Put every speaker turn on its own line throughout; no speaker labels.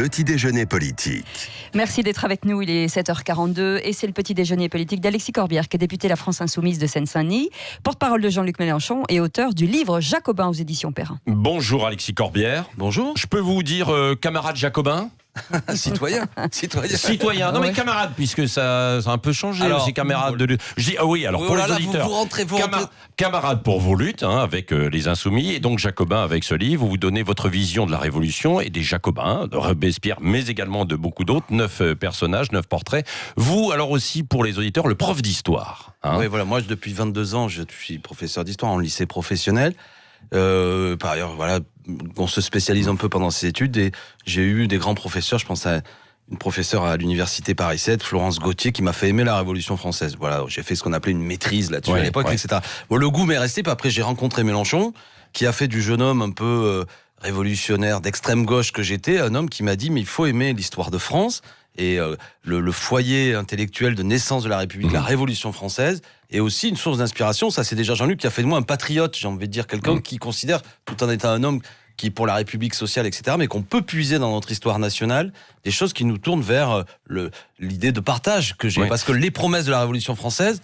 petit déjeuner politique.
Merci d'être avec nous, il est 7h42 et c'est le petit déjeuner politique d'Alexis Corbière qui est député La France Insoumise de Seine-Saint-Denis, porte-parole de Jean-Luc Mélenchon et auteur du livre Jacobin aux éditions Perrin.
Bonjour Alexis Corbière.
Bonjour.
Je peux vous dire camarade jacobin?
Citoyen.
Citoyen. Non mais camarade, puisque ça a un peu changé.
Alors,
aussi camarade de lutte. Pour les auditeurs.
Vous rentrez.
Camarade pour vos luttes, avec les Insoumis, et donc Jacobin avec ce livre, où vous donnez votre vision de la Révolution et des Jacobins, de Robespierre, mais également de beaucoup d'autres, 9 personnages, 9 portraits. Vous, alors aussi pour les auditeurs, le prof d'histoire.
Oui, voilà. Moi, depuis 22 ans, je suis professeur d'histoire en lycée professionnel. Par ailleurs, voilà, on se spécialise un peu pendant ces études et j'ai eu des grands professeurs. Je pense à une professeure à l'université Paris 7, Florence Gauthier, qui m'a fait aimer la Révolution française. Voilà, j'ai fait ce qu'on appelait une maîtrise là-dessus à l'époque, etc. Bon, le goût m'est resté. Puis après, j'ai rencontré Mélenchon, qui a fait du jeune homme un peu révolutionnaire d'extrême gauche que j'étais, un homme qui m'a dit mais il faut aimer l'histoire de France. Et le foyer intellectuel de naissance de la République, la Révolution française, est aussi une source d'inspiration. Ça, c'est déjà Jean-Luc qui a fait de moi un patriote, j'ai envie de dire, quelqu'un qui considère, tout en étant un homme qui est pour la République sociale, etc., mais qu'on peut puiser dans notre histoire nationale des choses qui nous tournent vers l'idée de partage que j'ai. Parce que les promesses de la Révolution française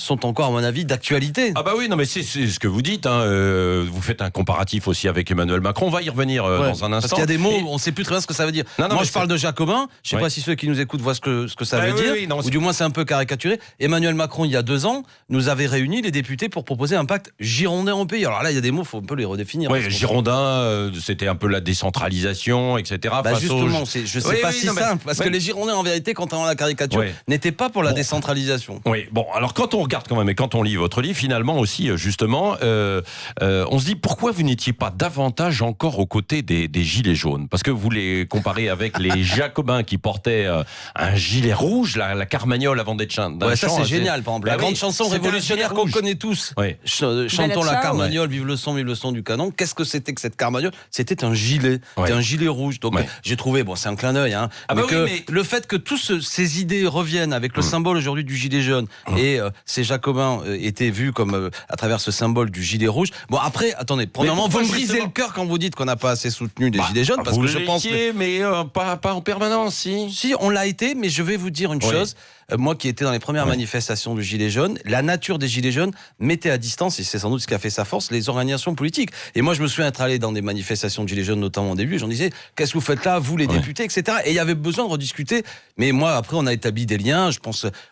sont encore, à mon avis, d'actualité.
Ah bah oui, non mais c'est ce que vous dites. Vous faites un comparatif aussi avec Emmanuel Macron. On va y revenir dans un instant.
Parce qu'il y a des mots, on ne sait plus très bien ce que ça veut dire. Moi, je parle de Jacobin. Je ne sais pas si ceux qui nous écoutent voient ce que ça veut dire. Ou du moins, c'est un peu caricaturé. Emmanuel Macron, il y a 2 ans, nous avait réunis les députés pour proposer un pacte girondin au pays. Alors là, il y a des mots, il faut un peu les redéfinir.
Oui, girondin, c'était un peu la décentralisation, etc.
Justement, je ne sais pas si simple. Parce que les girondins, en vérité, quand on a la caricature, n'étaient pas pour la décentralisation.
Oui, bon, alors quand on regarde quand même, et quand on lit votre livre, finalement aussi, justement, on se dit pourquoi vous n'étiez pas davantage encore aux côtés des gilets jaunes? Parce que vous les comparez avec les Jacobins qui portaient un gilet rouge, la Carmagnole avant d'être chant.
Ça c'est génial, par exemple. La grande chanson révolutionnaire qu'on connaît tous. Chantons la Carmagnole, vive le son du canon. Qu'est-ce que c'était que cette Carmagnole? C'était un gilet. C'était un gilet rouge. Donc j'ai trouvé, c'est un clin d'œil, le fait que toutes ces idées reviennent avec le symbole aujourd'hui du gilet jaune et ces Jacobins étaient vus comme à travers ce symbole du gilet rouge. Bon après, attendez, premièrement, vous me brisez le cœur quand vous dites qu'on n'a pas assez soutenu des gilets jaunes, parce que je pense
mais pas en permanence, si.
Si, on l'a été, mais je vais vous dire une chose. Moi qui étais dans les premières manifestations du gilet jaune, la nature des gilets jaunes mettait à distance, et c'est sans doute ce qui a fait sa force, les organisations politiques. Et moi je me souviens être allé dans des manifestations de gilets jaunes, notamment au début, et j'en disais, qu'est-ce que vous faites là, vous les députés, etc. Et il y avait besoin de rediscuter. Mais moi après on a établi des liens.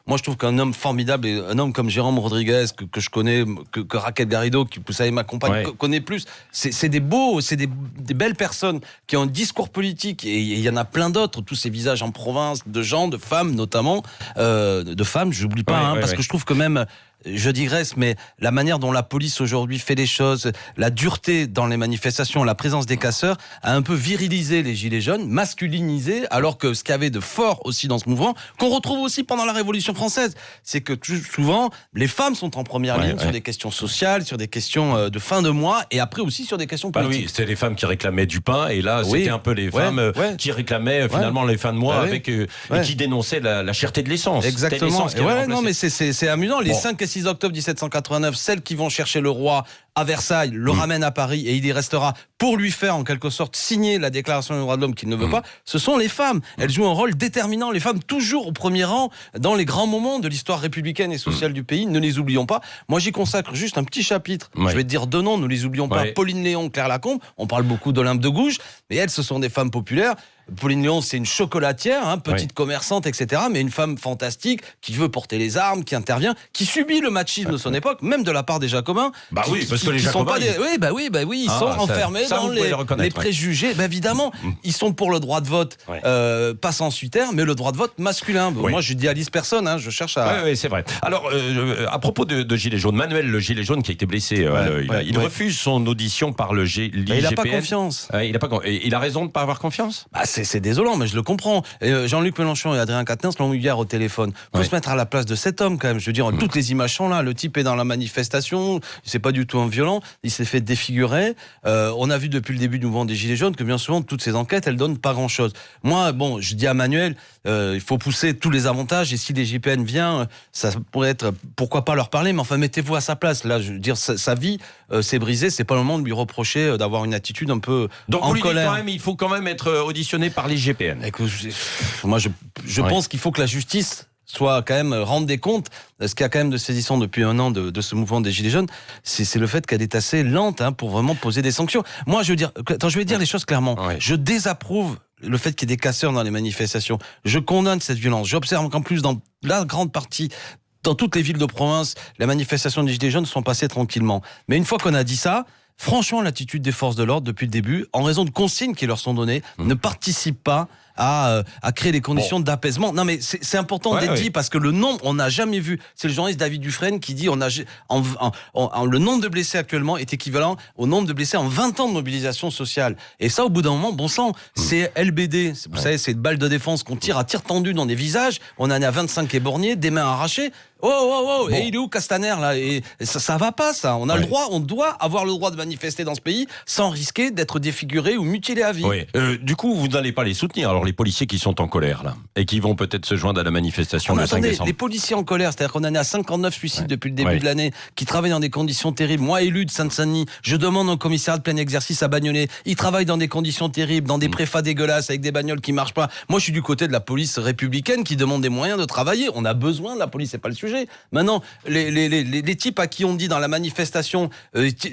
Moi je trouve qu'un homme formidable, et un homme comme Jérôme Rodriguez, que je connais, que Raquel Garrido, qui vous savez m'accompagne, connaît plus, c'est des belles personnes qui ont un discours politique, et il y en a plein d'autres, tous ces visages en province, de gens, de femmes notamment, de femmes, j'oublie pas, parce que je trouve que même, je digresse, mais la manière dont la police aujourd'hui fait les choses, la dureté dans les manifestations, la présence des casseurs, a un peu virilisé les gilets jaunes, masculinisé, alors que ce qu'il y avait de fort aussi dans ce mouvement, qu'on retrouve aussi pendant la Révolution française, c'est que souvent, les femmes sont en première ligne sur des questions sociales, sur des questions de fin de mois, et après aussi sur des questions politiques.
Oui, c'était les femmes qui réclamaient du pain, et là, c'était un peu les femmes qui réclamaient finalement les fins de mois et qui dénonçaient la cherté de l'essence.
Exactement. Non, mais c'est amusant. Les 5 et 6 octobre 1789, celles qui vont chercher le roi à Versailles, le ramènent à Paris et il y restera pour lui faire en quelque sorte signer la déclaration des droits de l'homme qu'il ne veut pas. Ce sont les femmes. Elles jouent un rôle déterminant. Les femmes toujours au premier rang dans les grands moments de l'histoire républicaine et sociale du pays. Ne les oublions pas. Moi j'y consacre juste un petit chapitre. Je vais te dire 2 noms, ne les oublions pas. Pauline Léon, Claire Lacombe. On parle beaucoup d'Olympe de Gouges, mais elles ce sont des femmes populaires. Pauline Léon, c'est une chocolatière, petite commerçante, etc. Mais une femme fantastique qui veut porter les armes, qui intervient, qui subit le machisme de son époque, même de la part des Jacobins.
Parce que les Jacobins,
ils sont enfermés dans les préjugés. Évidemment, ils sont pour le droit de vote, pas censitaire, mais le droit de vote masculin. Moi, je idéalise personne, je cherche à.
Oui, c'est vrai. Alors, à propos de Gilet jaune, Manuel, le Gilet jaune qui a été blessé, il refuse son audition par le l'IGPN.
Il n'a pas confiance.
Il a raison de ne pas avoir confiance.
C'est désolant, mais je le comprends. Jean-Luc Mélenchon et Adrien Quatennens l'ont eu hier au téléphone. Il faut se mettre à la place de cet homme quand même. Je veux dire, toutes les images sont là. Le type est dans la manifestation, c'est pas du tout un violent. Il s'est fait défigurer. On a vu depuis le début du mouvement des Gilets jaunes que bien souvent toutes ces enquêtes, elles donnent pas grand-chose. Moi, je dis à Manuel, il faut pousser tous les avantages. Et si l'IGPN vient, ça pourrait être, pourquoi pas leur parler. Mais enfin, mettez-vous à sa place. Là, je veux dire, sa vie s'est brisée. C'est pas le moment de lui reprocher d'avoir une attitude un peu en colère.
Donc, il faut quand même être auditionné sanctionné par les GPN.
Écoute, moi, je pense qu'il faut que la justice soit quand même rendre des comptes. Ce qu'il y a quand même de saisissant depuis un an de ce mouvement des Gilets jaunes, c'est le fait qu'elle est assez lente pour vraiment poser des sanctions. Moi, je vais dire les choses clairement.
Ouais.
Je désapprouve le fait qu'il y ait des casseurs dans les manifestations. Je condamne cette violence. J'observe qu'en plus, dans la grande partie, dans toutes les villes de province, les manifestations des Gilets jaunes sont passées tranquillement. Mais une fois qu'on a dit ça, franchement, l'attitude des forces de l'ordre depuis le début, en raison de consignes qui leur sont données, ne participe pas à créer les conditions d'apaisement. Non, mais c'est important d'être dit parce que le nombre, on n'a jamais vu. C'est le journaliste David Dufresne qui dit le nombre de blessés actuellement est équivalent au nombre de blessés en 20 ans de mobilisation sociale. Et ça, au bout d'un moment, bon sang, c'est LBD. Vous savez, c'est une balle de défense qu'on tire à tir tendu dans des visages. On en est à 25 éborgnés, des mains arrachées. Oh. Et il est où Castaner là? Et ça va pas, ça. On a le droit, on doit avoir le droit de manifester dans ce pays sans risquer d'être défiguré ou mutilé à vie.
Oui. Du coup, vous n'allez pas les soutenir. Alors les policiers qui sont en colère là et qui vont peut-être se joindre à la manifestation le 5 décembre.
Les policiers en colère, c'est-à-dire qu'on en est à 59 suicides depuis le début de l'année, qui travaillent dans des conditions terribles. Moi, élu de Seine-Saint-Denis, je demande un commissariat de plein exercice à Bagnolet. Ils travaillent dans des conditions terribles, dans des préfats dégueulasses, avec des bagnoles qui marchent pas. Moi, je suis du côté de la police républicaine qui demande des moyens de travailler. On a besoin de la police, c'est pas le sujet. Maintenant, les types à qui on dit dans la manifestation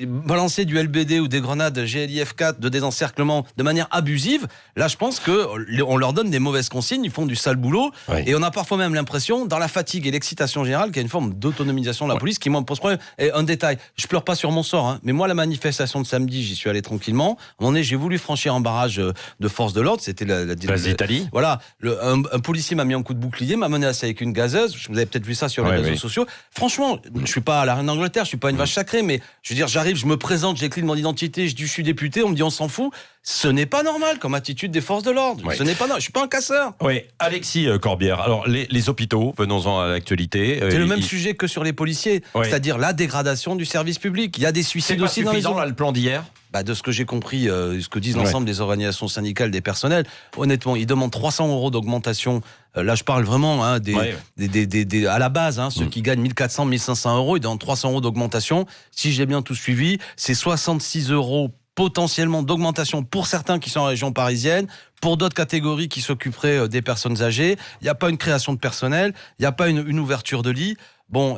balancer du LBD ou des grenades GLIF 4 de désencerclement de manière abusive, là, je pense que on leur donne des mauvaises consignes, ils font du sale boulot, et on a parfois même l'impression, dans la fatigue et l'excitation générale, qu'il y a une forme d'autonomisation de la police qui m'en pose problème. Et un détail, je pleure pas sur mon sort, mais moi, la manifestation de samedi, j'y suis allé tranquillement. À un moment donné, j'ai voulu franchir un barrage de force de l'ordre, c'était la
Place d'Italie.
Voilà, un policier m'a mis un coup de bouclier, m'a menacé avec une gazeuse. Vous avez peut-être vu ça sur les réseaux sociaux. Franchement, je suis pas à la reine d'Angleterre, je suis pas une vache sacrée, mais je veux dire, j'arrive, je me présente, j'écris mon identité, je dis je suis député, on me dit on s'en fout. Ce n'est pas normal comme attitude des forces de l'ordre. Ce n'est pas normal. Je suis pas un casseur.
Oui, Alexis Corbière. Alors les hôpitaux, venons-en à l'actualité.
C'est le même sujet que sur les policiers, c'est-à-dire la dégradation du service public. Il y a des suicides aussi dans les
là, le plan d'hier.
De ce que j'ai compris, ce que disent l'ensemble des organisations syndicales des personnels, honnêtement, ils demandent 300 € d'augmentation. Là, je parle vraiment à la base, ceux qui gagnent 1400, 1500 €, ils demandent 300 € d'augmentation. Si j'ai bien tout suivi, c'est 66 € potentiellement d'augmentation pour certains qui sont en région parisienne, pour d'autres catégories qui s'occuperaient des personnes âgées. Il n'y a pas une création de personnel, il n'y a pas une ouverture de lits. Bon,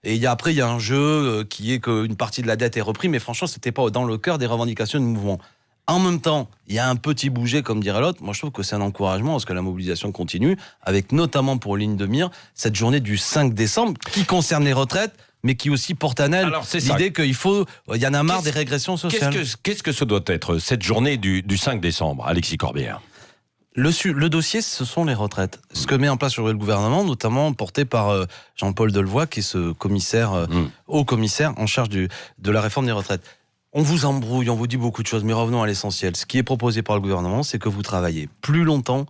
et après, il y a un jeu qui est qu'une partie de la dette est reprise, mais franchement, c'était pas dans le cœur des revendications du mouvement. En même temps, il y a un petit bouger, comme dirait l'autre. Moi, je trouve que c'est un encouragement parce que la mobilisation continue, avec notamment pour ligne de mire, cette journée du 5 décembre qui concerne les retraites, mais qui aussi porte en elle l'idée qu'il y en a marre des régressions sociales.
Qu'est-ce que ce doit être, cette journée du 5 décembre, Alexis Corbière?
Le dossier, ce sont les retraites. Ce que met en place le gouvernement, notamment porté par Jean-Paul Delevoye, qui est ce commissaire, haut commissaire en charge de la réforme des retraites. On vous embrouille, on vous dit beaucoup de choses, mais revenons à l'essentiel. Ce qui est proposé par le gouvernement, c'est que vous travaillez plus longtemps,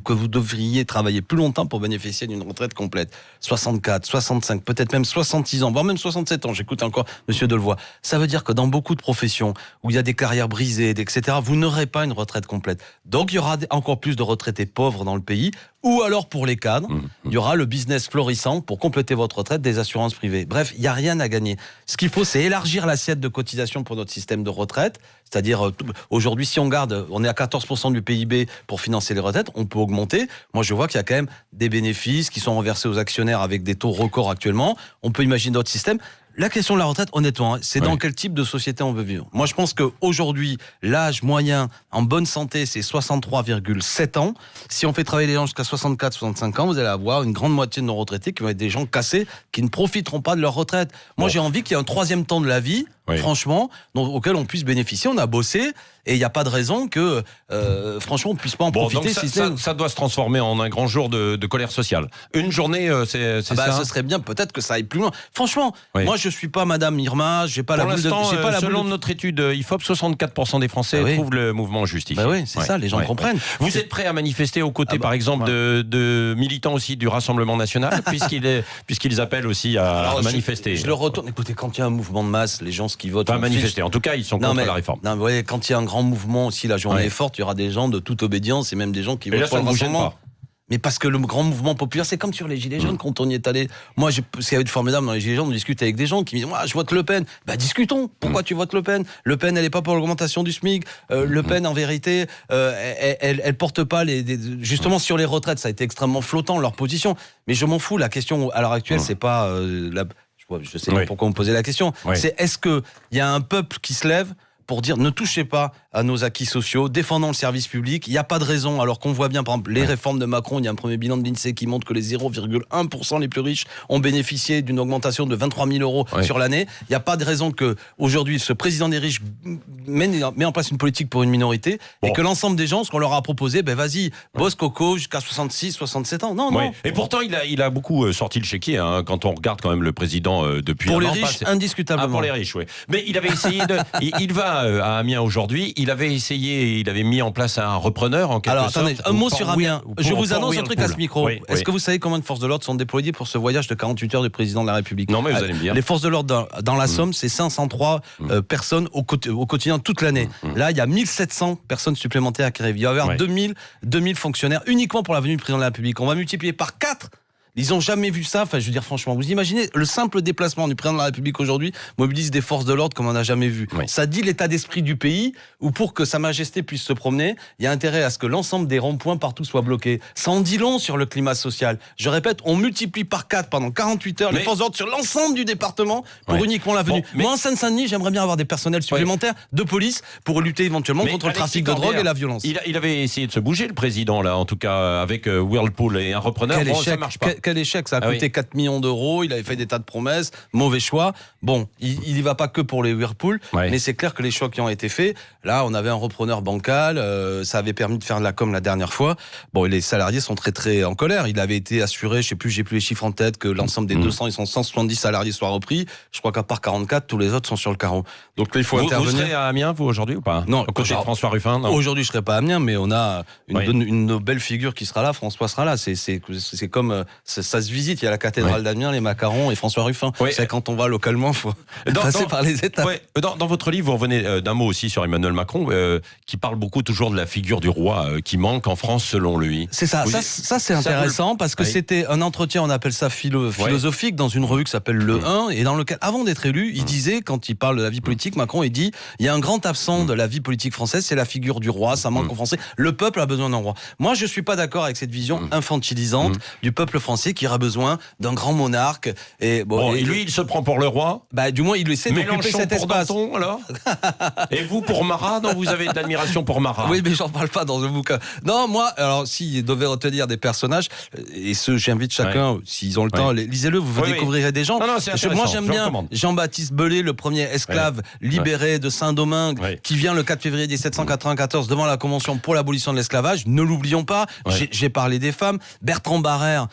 que vous devriez travailler plus longtemps pour bénéficier d'une retraite complète. 64, 65, peut-être même 66 ans, voire même 67 ans. J'écoute encore Monsieur Delevoye. Ça veut dire que dans beaucoup de professions où il y a des carrières brisées, etc., vous n'aurez pas une retraite complète. Donc il y aura encore plus de retraités pauvres dans le pays. Ou alors pour les cadres, il y aura le business florissant pour compléter votre retraite des assurances privées. Bref, il n'y a rien à gagner. Ce qu'il faut, c'est élargir l'assiette de cotisation pour notre système de retraite. C'est-à-dire, aujourd'hui, si on est à 14% du PIB pour financer les retraites, on peut augmenter. Moi, je vois qu'il y a quand même des bénéfices qui sont reversés aux actionnaires avec des taux records actuellement. On peut imaginer d'autres systèmes. La question de la retraite, honnêtement, c'est dans quel type de société on veut vivre. Moi, je pense qu'aujourd'hui, l'âge moyen en bonne santé, c'est 63,7 ans. Si on fait travailler les gens jusqu'à 64, 65 ans, vous allez avoir une grande moitié de nos retraités qui vont être des gens cassés, qui ne profiteront pas de leur retraite. Moi, j'ai envie qu'il y ait un troisième temps de la vie, franchement, auquel on puisse bénéficier. On a bossé et il n'y a pas de raison que, franchement, on ne puisse pas en profiter.
Donc ça doit se transformer en un grand jour de colère sociale. Une journée, c'est ça.
Ce serait bien, peut-être que ça aille plus loin. Franchement, moi, je suis pas Madame Irma, j'ai pas
pour
la boule de...
Selon notre étude IFOP, 64% des Français trouvent le mouvement justifié.
Oui, c'est ça, les gens comprennent.
Vous êtes prêt à manifester aux côtés, par exemple, de militants aussi du Rassemblement National, puisqu'ils appellent aussi à manifester.
Je le retourne. Écoutez, quand il y a un mouvement de masse, les gens qui votent...
Pas manifester, en tout cas, ils sont contre la réforme.
Non, mais quand il y a un grand mouvement aussi, la journée est forte, il y aura des gens de toute obédience et même des gens qui votent pour le Rassemblement. Mais parce que le grand mouvement populaire, c'est comme sur les Gilets jaunes quand on y est allé. Moi, ce qu'il y avait de formidable dans les Gilets jaunes, on discute avec des gens qui me disent moi, je vote Le Pen. Bah, discutons. Pourquoi tu votes Le Pen ? Le Pen, elle est pas pour l'augmentation du SMIC. Le Pen, en vérité, elle porte pas justement sur les retraites. Ça a été extrêmement flottant leur position. Mais je m'en fous. La question à l'heure actuelle, c'est pas je sais pas pourquoi on me posait la question. C'est est-ce que il y a un peuple qui se lève pour dire ne touchez pas à nos acquis sociaux, défendons le service public. Il n'y a pas de raison, alors qu'on voit bien, par exemple, les réformes de Macron, il y a un premier bilan de l'INSEE qui montre que les 0,1% les plus riches ont bénéficié d'une augmentation de 23 000 euros sur l'année. Il n'y a pas de raison qu'aujourd'hui, ce président des riches met en place une politique pour une minorité et que l'ensemble des gens, ce qu'on leur a proposé, vas-y, bosse coco jusqu'à 66, 67 ans. Non.
Et pourtant, il a beaucoup sorti le chéquier, hein, quand on regarde quand même le président depuis
pour
un
les
an.
Riches, indiscutablement.
Pour les riches, oui. Mais il avait essayé il va à Amiens aujourd'hui, il avait mis en place un repreneur en quelque sorte.
Alors, attendez, un mot sur Amiens. Je vous annonce un truc à ce micro. Est-ce que vous savez combien de forces de l'ordre sont déployées pour ce voyage de 48 heures du président de la République ?
Non, mais vous allez me dire.
Les forces de l'ordre dans la Somme, c'est 503 personnes au quotidien toute l'année. Là, il y a 1700 personnes supplémentaires qui arrivent. Il va y avoir 2000 fonctionnaires uniquement pour la venue du président de la République. On va multiplier par 4. Ils n'ont jamais vu ça. Enfin, je veux dire, franchement, vous imaginez le simple déplacement du président de la République aujourd'hui mobilise des forces de l'ordre comme on n'a jamais vu. Ça dit l'état d'esprit du pays où pour que Sa Majesté puisse se promener, il y a intérêt à ce que l'ensemble des ronds-points partout soient bloqués. Ça en dit long sur le climat social. Je répète, on multiplie par 4 pendant 48 heures les forces de l'ordre sur l'ensemble du département pour uniquement la venue. Moi, en Seine-Saint-Denis, j'aimerais bien avoir des personnels supplémentaires de police pour lutter éventuellement contre le trafic de drogue et la violence.
Il avait essayé de se bouger, le président, là, en tout cas, avec Whirlpool et un repreneur. Ça marche pas.
Quel échec, ça a coûté 4 millions d'euros, il avait fait des tas de promesses, mauvais choix. Bon, il y va pas que pour les Whirlpool, mais c'est clair que les choix qui ont été faits, là, on avait un repreneur bancal, ça avait permis de faire de la com la dernière fois. Bon, les salariés sont très très en colère. Il avait été assuré, j'ai plus les chiffres en tête, que l'ensemble des 200, ils sont 170 salariés soient repris. Je crois qu'à part 44, tous les autres sont sur le carreau. Donc là, il faut intervenir.
Vous serez à Amiens, vous, aujourd'hui, ou pas ?
Non.
Côté de François Ruffin, non.
Aujourd'hui, je serai pas à Amiens, mais on a une belle figure qui sera là. François sera là. C'est comme ça se visite. Il y a la cathédrale d'Amiens, les macarons et François Ruffin. C'est quand on va localement, il faut passer par les étapes.
Dans votre livre, vous revenez d'un mot aussi sur Emmanuel Macron, qui parle beaucoup toujours de la figure du roi qui manque en France, selon lui.
C'est ça. Ça c'est intéressant parce que c'était un entretien, on appelle ça philosophique, dans une revue qui s'appelle Le 1, et dans lequel, avant d'être élu, il disait, quand il parle de la vie politique, Macron, il dit, il y a un grand absent de la vie politique française, c'est la figure du roi, ça manque en français. Le peuple a besoin d'un roi. Moi, je suis pas d'accord avec cette vision infantilisante du peuple français qui aura besoin d'un grand monarque. Et
lui, il se prend pour le roi.
Du moins, il essaie d'occuper cet espace.
Danton, alors. Et vous, pour Marat, non, vous avez de l'admiration pour Marat.
Oui, mais j'en parle pas dans le bouquin. Non, moi, alors, s'il devait retenir des personnages, et j'invite chacun, s'ils ont le temps, lisez-le, vous découvrirez des gens.
Non,
moi, j'aime bien Jean-Baptiste Belay, le premier esclave libéré de Saint-Domingue, qui vient le 4 février 1794 devant la Convention pour l'abolition de l'esclavage. Ne l'oublions pas. J'ai parlé des femmes. Bertrand Barrère,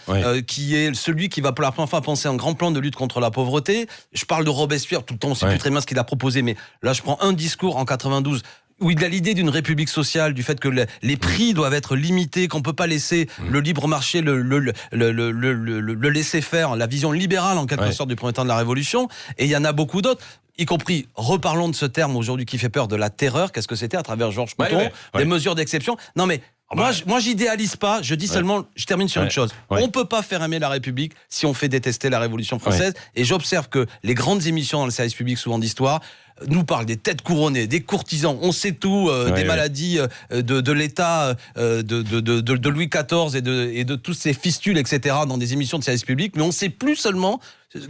qui est celui qui va pour la première fois penser un grand plan de lutte contre la pauvreté. Je parle de Robespierre, tout le temps, on ne sait plus très bien ce qu'il a proposé, mais là, je prends un discours en 92 où il a l'idée d'une république sociale, du fait que les prix doivent être limités, qu'on peut pas laisser le libre marché, le laisser faire, la vision libérale en quelque sorte du premier temps de la Révolution. Et il y en a beaucoup d'autres, y compris, reparlons de ce terme aujourd'hui qui fait peur, de la terreur. Qu'est-ce que c'était à travers Georges Couthon, des mesures d'exception. Non mais moi, j'idéalise pas, je dis seulement, je termine sur une chose. On peut pas faire aimer la République si on fait détester la Révolution française. Et j'observe que les grandes émissions dans le service public, souvent d'histoire, nous parlent des têtes couronnées, des courtisans, on sait tout, des maladies de l'État, de Louis XIV et de tous ces fistules, etc., dans des émissions de service public, mais on sait plus seulement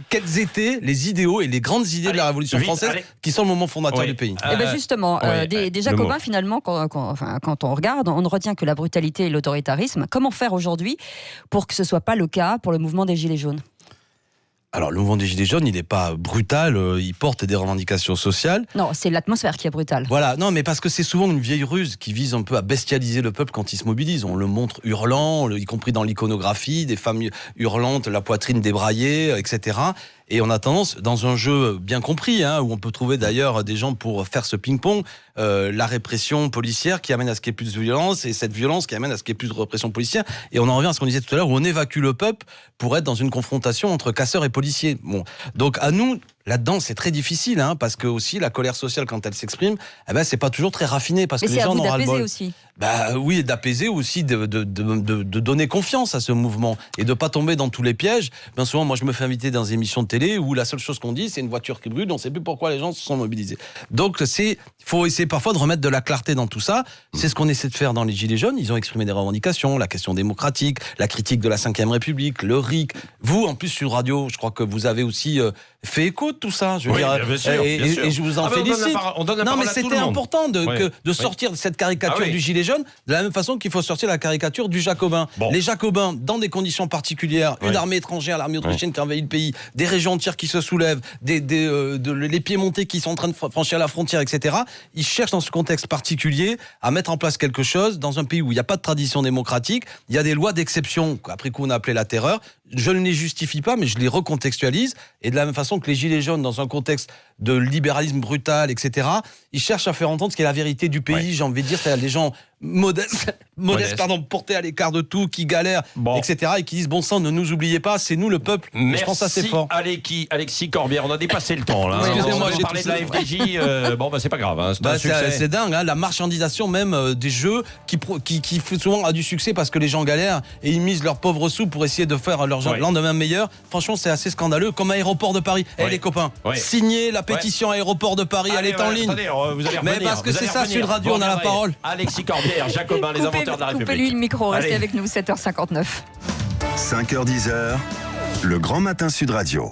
quels étaient les idéaux et les grandes idées de la Révolution française qui sont le moment fondateur du pays.
Et bien justement, des Jacobins, finalement, quand on regarde, on ne retient que la brutalité et l'autoritarisme. Comment faire aujourd'hui pour que ce ne soit pas le cas pour le mouvement des Gilets jaunes ?
Alors, le mouvement des Gilets jaunes, il n'est pas brutal, il porte des revendications sociales.
Non, c'est l'atmosphère qui est brutale.
Voilà, non, mais parce que c'est souvent une vieille ruse qui vise un peu à bestialiser le peuple quand il se mobilise. On le montre hurlant, y compris dans l'iconographie, des femmes hurlantes, la poitrine débraillée, etc. Et on a tendance, dans un jeu bien compris, où on peut trouver d'ailleurs des gens pour faire ce ping-pong, la répression policière qui amène à ce qu'il y ait plus de violence, et cette violence qui amène à ce qu'il y ait plus de répression policière. Et on en revient à ce qu'on disait tout à l'heure, où on évacue le peuple pour être dans une confrontation entre casseurs et policiers. Bon, donc à nous, là-dedans, c'est très difficile, hein, parce que aussi la colère sociale, quand elle s'exprime, c'est pas toujours très raffiné, parce
Mais
que
c'est
les
à
gens
vous
n'ont ras le
d'apaiser
bol.
aussi.
Oui, et d'apaiser aussi, de donner confiance à ce mouvement et de pas tomber dans tous les pièges. Bien souvent, moi, je me fais inviter dans des émissions de télé où la seule chose qu'on dit, c'est une voiture qui brûle, on sait plus pourquoi les gens se sont mobilisés. Donc, il faut essayer parfois de remettre de la clarté dans tout ça. C'est ce qu'on essaie de faire dans les Gilets jaunes. Ils ont exprimé des revendications, la question démocratique, la critique de la Ve République, le RIC. Vous, en plus, sur radio, je crois que vous avez aussi fait écho de tout ça. Je veux dire,
bien sûr, bien sûr.
et je vous en félicite.
On donne la
Non,
parole
mais
à tout
c'était
le monde.
important de sortir de cette caricature du gilet jaune, de la même façon qu'il faut sortir la caricature du jacobin.
Bon.
Les jacobins, dans des conditions particulières, une armée étrangère, l'armée autrichienne qui envahit le pays, des régions entières qui se soulèvent, les piémontais qui sont en train de franchir la frontière, etc. Ils cherchent dans ce contexte particulier à mettre en place quelque chose dans un pays où il n'y a pas de tradition démocratique, il y a des lois d'exception, qu'après coup on a appelé la terreur. Je ne les justifie pas, mais je les recontextualise. Et de la même façon que les gilets jaunes, dans un contexte de libéralisme brutal, etc., ils cherchent à faire entendre ce qui est la vérité du pays. J'ai envie de dire, c'est-à-dire des gens modestes, portés à l'écart de tout, qui galèrent, etc., et qui disent bon sang, ne nous oubliez pas, c'est nous le peuple.
Merci,
je pense assez fort.
Alexis Corbière, on a dépassé le temps là.
Excusez-moi,
on parlait de la FDJ. C'est pas grave. Hein,
c'est dingue, hein, la marchandisation même des jeux qui souvent a du succès parce que les gens galèrent et ils misent leurs pauvres sous pour essayer de faire leur lendemain meilleur. Franchement, c'est assez scandaleux. Comme Aéroport de Paris. Les copains, signez la pétition Aéroport de Paris, elle est en ligne.
Attendez, vous allez revenir,
mais parce que c'est ça, Sud Radio, on a la parole.
Alexis Corbière, Jacobin, les inventeurs de la République.
Coupez-lui le micro, restez
Allez.
avec nous, 7h59.
5h-10h, le Grand Matin Sud Radio.